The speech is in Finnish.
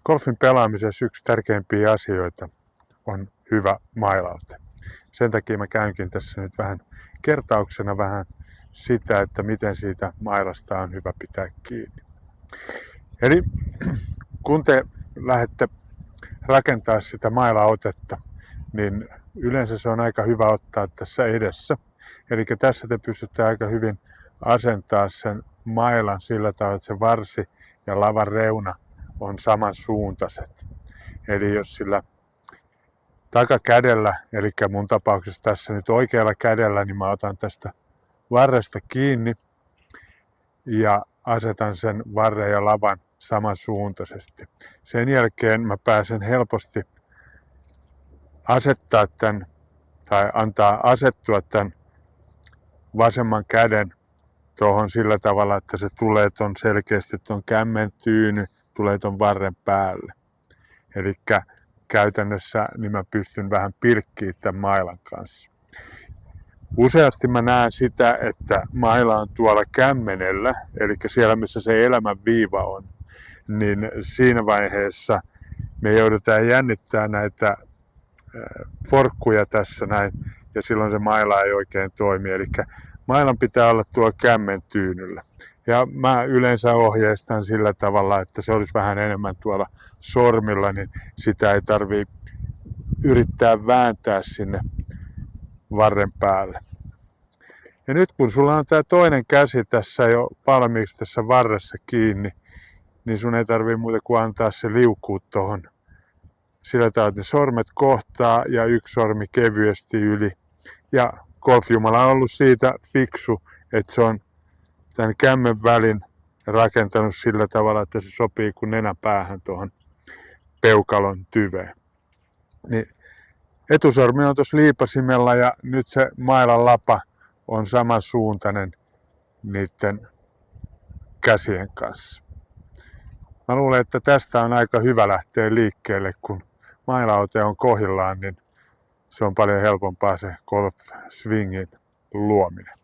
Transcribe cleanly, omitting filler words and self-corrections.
Golfin pelaamisessa yksi tärkeimpiä asioita on hyvä mailaute. Sen takia mä käynkin tässä nyt vähän kertauksena vähän sitä, että miten siitä mailasta on hyvä pitää kiinni. Eli kun te lähdette rakentaa sitä mailaotetta, niin yleensä se on aika hyvä ottaa tässä edessä. Eli tässä te pystytte aika hyvin asentaa sen mailan sillä tavalla, että se varsi ja lavan reuna on samansuuntaiset. Eli jos sillä takakädellä, eli mun tapauksessa tässä nyt oikealla kädellä, niin mä otan tästä varresta kiinni ja asetan sen varren ja lavan samansuuntaisesti. Sen jälkeen mä pääsen helposti asettaa tämän tai antaa asettua tämän vasemman käden tuohon sillä tavalla, että se tulee ton selkeästi ton kämmen tyyny, tulee ton varren päälle. Eli käytännössä niin mä pystyn vähän pilkkiä tämän mailan kanssa. Useasti mä näen sitä, että maila on tuolla kämmenellä, eli siellä missä se elämän viiva on, niin siinä vaiheessa me joudutaan jännittää näitä forkkuja tässä näin, ja silloin se maila ei oikein toimi. Eli mailan pitää olla tuolla kämmen tyynyllä. Ja mä yleensä ohjeistan sillä tavalla, että se olisi vähän enemmän tuolla sormilla, niin sitä ei tarvitse yrittää vääntää sinne varren päälle. Ja nyt kun sulla on tämä toinen käsi tässä jo valmiiksi tässä varressa kiinni, niin sun ei tarvitse muuta kuin antaa se liukua tuohon. Sillä tavalla, että ne sormet kohtaa ja yksi sormi kevyesti yli. Ja golfjumala on ollut siitä fiksu, että se on tämän kämmen välin rakentanut sillä tavalla, että se sopii kuin nenäpäähän tuohon peukalon tyveen. Niin etusormi on tuossa liipasimella ja nyt se mailan lapa on samansuuntainen niiden käsien kanssa. Mä luulen, että tästä on aika hyvä lähteä liikkeelle, kun mailaote on kohdillaan, niin se on paljon helpompaa se golf-swingin luominen.